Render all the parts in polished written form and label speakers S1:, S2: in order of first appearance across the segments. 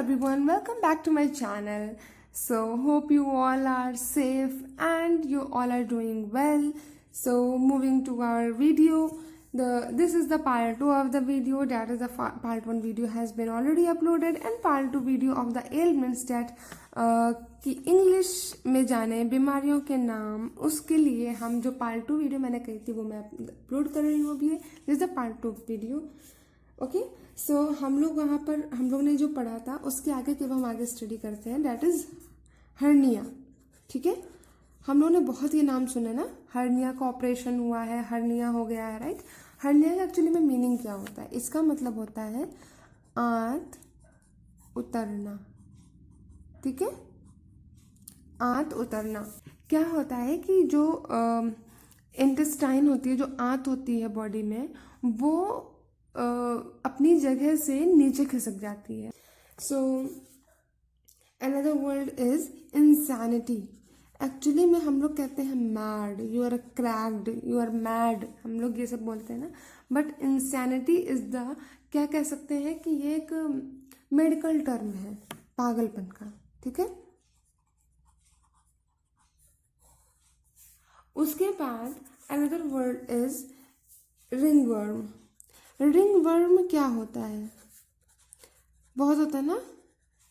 S1: everyone, welcome back to my channel. So hope you all are safe and you all are doing well. So moving to our video, this is the part 2 of the video. That is the part 1 video has been already uploaded and part 2 video of the ailments that कि English में जाने बीमारियों के नाम, उसके लिए हम जो पार्ट 2 वीडियो मैंने कही थी वो मैं अपलोड कर रही हूँ अभी। This is the part 2 video. Okay, so हम लोग वहाँ पर हम लोग ने जो पढ़ा था उसके आगे के हम आगे स्टडी करते हैं, दैट इज हर्निया। ठीक है, हम लोगों ने बहुत ये नाम सुने ना, हर्निया का ऑपरेशन हुआ है, हर्निया हो गया है, राइट। हर्निया का एक्चुअली में मीनिंग क्या होता है? इसका मतलब होता है आंत उतरना। ठीक है, आंत उतरना क्या होता है कि जो इंटेस्टाइन होती है, जो आंत होती है बॉडी में, वो अपनी जगह से नीचे खिसक जाती है। So another word is insanity. Actually में हम लोग कहते हैं mad, you are cracked, you are mad, हम लोग ये सब बोलते हैं ना, बट इंसैनिटी इज द, क्या कह सकते हैं कि ये एक मेडिकल टर्म है पागलपन का। ठीक है, उसके बाद another word is ringworm. Ringworm क्या होता है? बहुत होता है ना,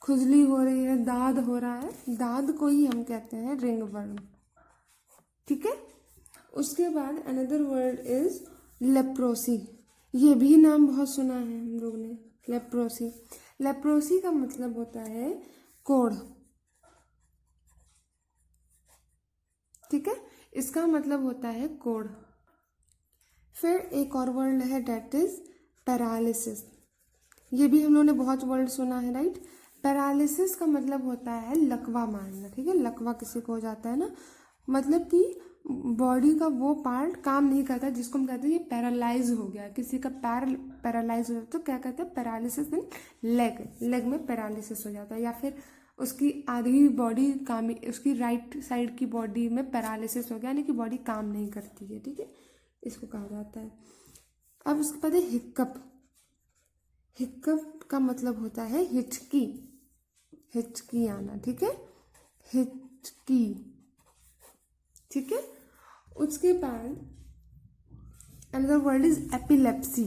S1: खुजली हो रही है, दाद हो रहा है, दाद को ही हम कहते हैं रिंगवर्म। ठीक है, उसके बाद अनदर वर्ड इज लेप्रोसी। ये भी नाम बहुत सुना है हम लोग ने, लेप्रोसी। लेप्रोसी का मतलब होता है कोढ़। ठीक है, इसका मतलब होता है कोढ़। फिर एक और वर्ड है डेट इज पैरालिसिस। ये भी हम लोगों ने बहुत वर्ड सुना है, राइट। पैरालिसिस का मतलब होता है लकवा मारना। ठीक है, लकवा किसी को हो जाता है ना, मतलब कि बॉडी का वो पार्ट काम नहीं करता जिसको हम कहते हैं ये पैरालाइज हो गया, किसी का पैर पैरालाइज हो जाता है तो क्या कहते हैं? पैरालिसिस इन लेग, लेग में पैरालिसिस हो जाता है, या फिर उसकी आधी बॉडी काम, उसकी राइट साइड की बॉडी में पैरालिसिस हो गया, यानी कि बॉडी काम नहीं करती है। ठीक है, इसको कहा जाता है। अब उसके बाद है हिक्कप। हिक्कप का मतलब होता है हिचकी, हिचकी आना। ठीक है, हिचकी। ठीक है, उसके बाद another word is epilepsy.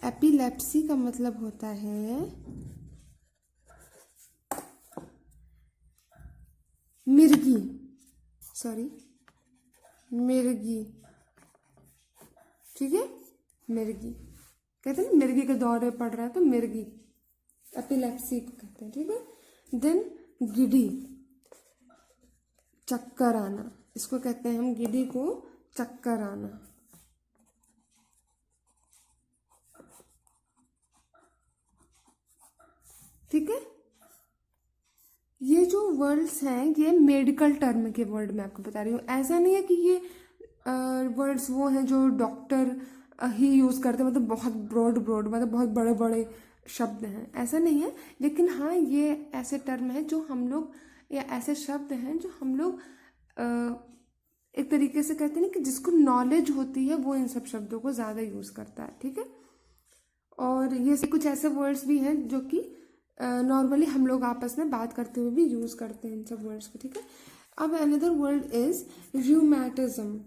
S1: Epilepsy का मतलब होता है मिर्गी, सॉरी मिर्गी। ठीक है, मिर्गी कहते हैं, मिर्गी के दौरे पड़ रहा है तो मिर्गी, एपिलेप्सी को कहते हैं। ठीक है, देन गिडी, चक्कर आना, इसको कहते हैं हम गिडी को चक्कर आना। ठीक है, ये जो वर्ड्स हैं ये मेडिकल टर्म के वर्ड मैं आपको बता रही हूँ। ऐसा नहीं है कि ये वर्ड्स वो हैं जो डॉक्टर ही यूज़ करते हैं, मतलब बहुत ब्रॉड मतलब बहुत बड़े बड़े शब्द हैं, ऐसा नहीं है। लेकिन हाँ, ये ऐसे टर्म हैं जो हम लोग, या ऐसे शब्द हैं जो हम लोग एक तरीके से कहते हैं ना कि जिसको नॉलेज होती है वो इन सब शब्दों को ज़्यादा यूज़ करता है। ठीक है, और ये कुछ ऐसे वर्ड्स भी हैं जो कि नॉर्मली हम लोग आपस में बात करते हुए भी यूज़ करते हैं इन सब वर्ड्स को। ठीक है, अब another word is rheumatism.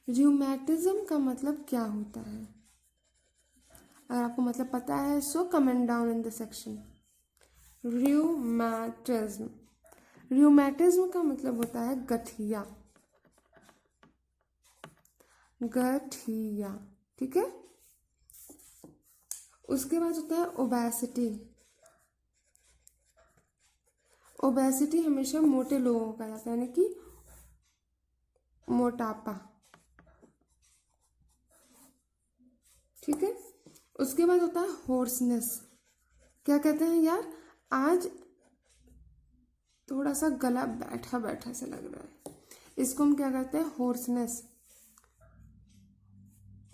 S1: Rheumatism का मतलब क्या होता है? अगर आपको मतलब पता है so comment down in the section. Rheumatism, rheumatism का मतलब होता है गठिया, गठिया। ठीक है, उसके बाद होता है ओबेसिटी। ओबेसिटी हमेशा मोटे लोगों को कहा जाता है, यानी कि मोटापा। ठीक है, उसके बाद होता है होर्सनेस। क्या कहते हैं यार, आज थोड़ा सा गला बैठा बैठा सा लग रहा है, इसको हम क्या कहते हैं? होर्सनेस,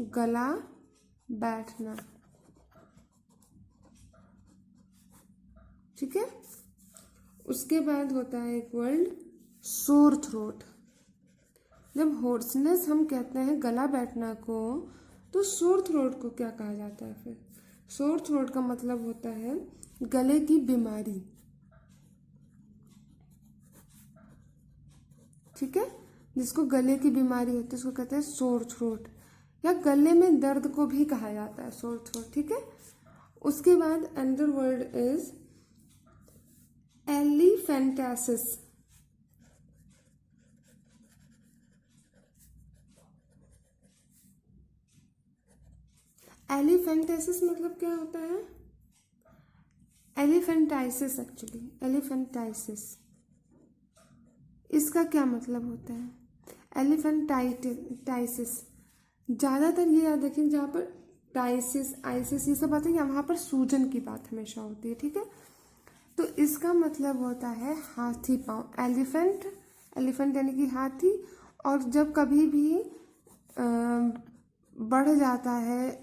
S1: गला बैठना। ठीक है, उसके बाद होता है एक वर्ड सोर थ्रोट। जब होर्सनेस हम कहते हैं गला बैठना को, तो सोर थ्रोट को क्या कहा जाता है? फिर सोर थ्रोट का मतलब होता है गले की बीमारी, ठीक है, जिसको गले की बीमारी होती है उसको कहते हैं सोर थ्रोट, या गले में दर्द को भी कहा जाता है सोर थ्रोट, ठीक है। उसके बाद another word is elephantiasis. Elephantiasis मतलब क्या होता है? एलिफेंटाइसिस, एक्चुअली एलिफेंटाइसिस, इसका क्या मतलब होता है? एलिफेंटाइटिस, ज़्यादातर ये याद रखें जहाँ पर टाइसिस आइसिस ये सब आते हैं वहाँ पर सूजन की बात हमेशा होती है, ठीक है। तो इसका मतलब होता है हाथी पाँव, एलिफेंट, एलिफेंट यानी कि हाथी, और जब कभी भी बढ़ जाता है,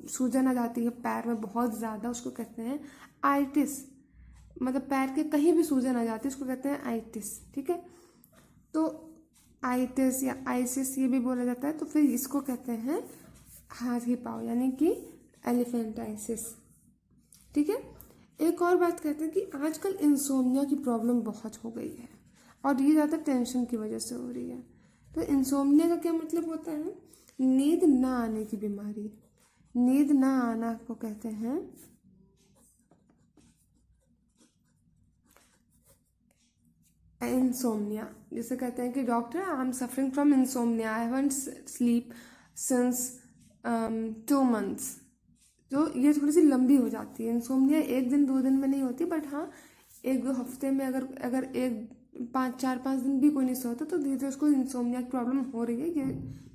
S1: सूजन आ जाती है पैर में बहुत ज़्यादा, उसको कहते हैं आइटिस, मतलब पैर के कहीं भी सूजन आ जाती है उसको कहते हैं आइटिस, ठीक है। तो आइटिस या आइसिस ये भी बोला जाता है, तो फिर इसको कहते हैं हाथी पाँव यानी कि एलिफेंटाइसिस, ठीक है। एक और बात कहते हैं कि आजकल इंसोम्निया की प्रॉब्लम बहुत हो गई है और ये ज़्यादा टेंशन की वजह से हो रही है। तो इंसोम्निया का क्या मतलब होता है? नींद ना आने की बीमारी, नींद ना आना को कहते हैं इंसोम्निया। जिसे कहते हैं कि doctor I am suffering from insomnia, I haven't sleep since 2 months। तो ये थोड़ी सी लंबी हो जाती है इंसोम्निया, 1 दिन 2 दिन में नहीं होती, बट हाँ 1-2 हफ्ते में अगर अगर 4-5 दिन भी कोई नहीं सोता तो धीरे धीरे उसको इंसोम्निया की प्रॉब्लम हो रही है, ये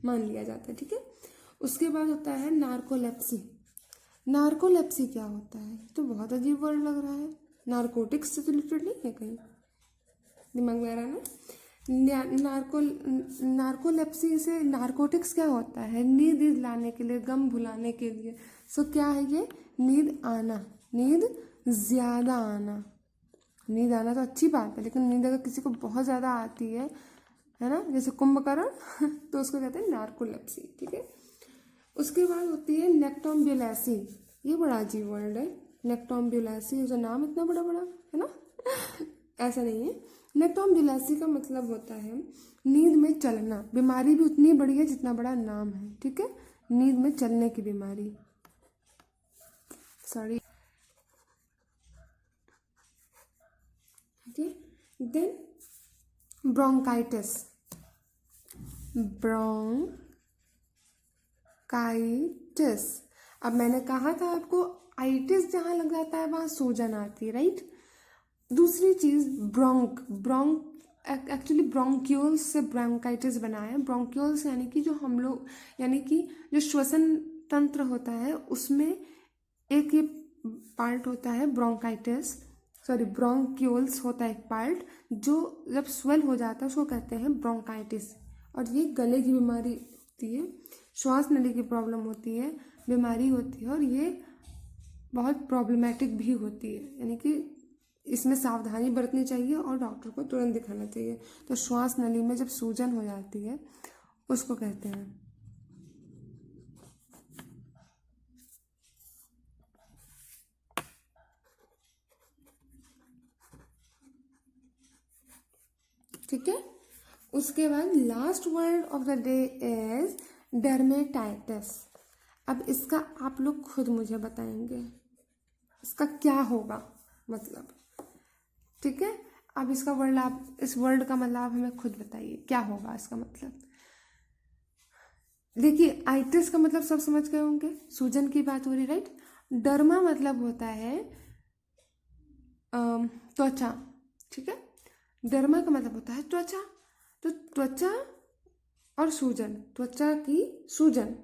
S1: मान लिया जाता है, ठीक है। उसके बाद होता है नार्कोलेप्सी। नार्कोलेप्सी क्या होता है? तो बहुत अजीब वर्ड लग रहा है, नारकोटिक्स से तो रिलेटेड नहीं है कहीं, दिमाग में आ रहा है ना। नार्कोलेप्सी से नारकोटिक्स क्या होता है? नींद लाने के लिए, गम भुलाने के लिए। सो क्या है ये? नींद आना, नींद ज़्यादा आना। नींद आना तो अच्छी बात है, लेकिन नींद अगर किसी को बहुत ज़्यादा आती है ना, जैसे कुंभकर्ण तो उसको कहते हैं नार्कोलेप्सी, ठीक है। उसके बाद होती है नेक्टोम्बुलेसी। ये बड़ा अजीब वर्ड है, नेक्टोम्बुलेसी, उसका नाम इतना बड़ा बड़ा है ना ऐसा नहीं है। नेक्टोम्बुलेसी का मतलब होता है नींद में चलना, बीमारी भी उतनी बड़ी है जितना बड़ा नाम है, ठीक है। नींद में चलने की बीमारी, सॉरी, ठीक है। Then bronchitis, bronchitis. अब मैंने कहा था आपको आइटिस जहाँ लग जाता है वहाँ सूजन आती है, राइट। दूसरी चीज़ ब्रोंक एक्चुअली ब्रोंक्यूल्स से ब्रोंकाइटिस बना है। ब्रोंक्यूल्स यानी कि जो हम लोग, यानी कि जो श्वसन तंत्र होता है उसमें एक ये पार्ट होता है ब्रोंकाइटिस, सॉरी ब्रोंक्यूल्स होता है एक पार्ट, जो जब स्वेल हो जाता है उसको कहते हैं ब्रोंकाइटिस। और ये गले की बीमारी होती है, श्वास नली की प्रॉब्लम होती है, बीमारी होती है, और ये बहुत प्रॉब्लमेटिक भी होती है, यानी कि इसमें सावधानी बरतनी चाहिए और डॉक्टर को तुरंत दिखाना चाहिए। तो श्वास नली में जब सूजन हो जाती है उसको कहते हैं, ठीक है। उसके बाद last word of the day is dermatitis. अब इसका आप लोग खुद मुझे बताएंगे इसका क्या होगा मतलब, ठीक है। अब इसका वर्ड, आप इस वर्ड का मतलब आप हमें खुद बताइए क्या होगा इसका मतलब। देखिए आइटिस का मतलब सब समझ गए होंगे, सूजन की बात हो रही, राइट। डर्मा मतलब होता है त्वचा, ठीक है। डर्मा का मतलब होता है त्वचा, तो त्वचा और सूजन, त्वचा की सूजन,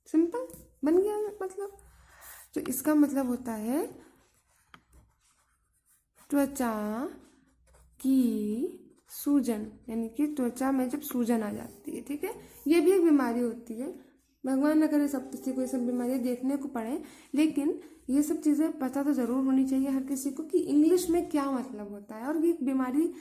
S1: सिंपल बन गया मतलब। तो इसका मतलब होता है त्वचा की सूजन, यानी कि त्वचा में जब सूजन आ जाती है, ठीक है। ये भी एक बीमारी होती है, भगवान न करे सब किसी को ये सब बीमारियाँ देखने को पड़े, लेकिन ये सब चीज़ें पता तो ज़रूर होनी चाहिए हर किसी को कि इंग्लिश में क्या मतलब होता है। और ये बीमारी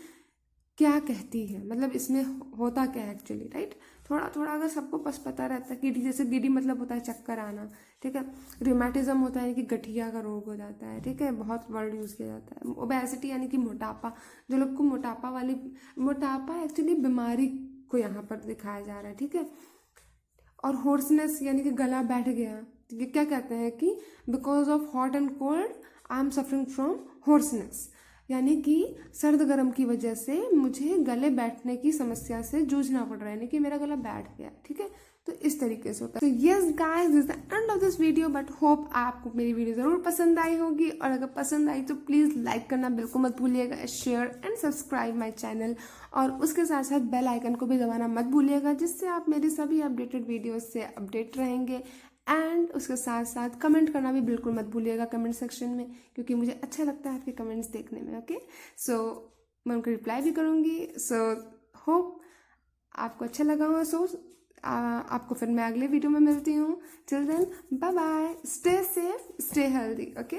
S1: क्या कहती है, मतलब इसमें होता क्या है एक्चुअली, राइट। थोड़ा थोड़ा अगर सबको बस पता रहता है, गिडी जैसे गिडी मतलब होता है चक्कर आना, ठीक है। रिमेटिज्म होता है कि गठिया का रोग हो जाता है, ठीक है, बहुत वर्ड यूज़ किया जाता है। ओबेसिटी यानी कि मोटापा, जो लोग को मोटापा एक्चुअली बीमारी को यहाँ पर दिखाया जा रहा है, ठीक है। और होर्सनेस यानी कि गला बैठ गया, ये क्या कहते हैं कि because of hot and cold I am suffering from hoarseness, यानी कि सर्द गर्म की वजह से मुझे गले बैठने की समस्या से जूझना पड़ रहा है, यानी कि मेरा गला बैठ गया, ठीक है। तो इस तरीके से होता है। तो yes guys, this is the end of this video, but hope आपको मेरी वीडियो ज़रूर पसंद आई होगी, और अगर पसंद आई तो प्लीज़ लाइक करना बिल्कुल मत भूलिएगा, share and subscribe my channel, और उसके साथ साथ बेल आइकन को भी दबाना मत भूलिएगा, जिससे आप मेरी सभी अपडेटेड वीडियोस से अपडेट रहेंगे। एंड उसके साथ साथ कमेंट करना भी बिल्कुल मत भूलिएगा कमेंट सेक्शन में, क्योंकि मुझे अच्छा लगता है आपके कमेंट्स देखने में, ओके। सो मैं उनको रिप्लाई भी करूँगी। सो होप आपको अच्छा लगा हो। सो आपको फिर मैं अगले वीडियो में मिलती हूँ। Till then bye bye, stay safe, stay healthy, okay.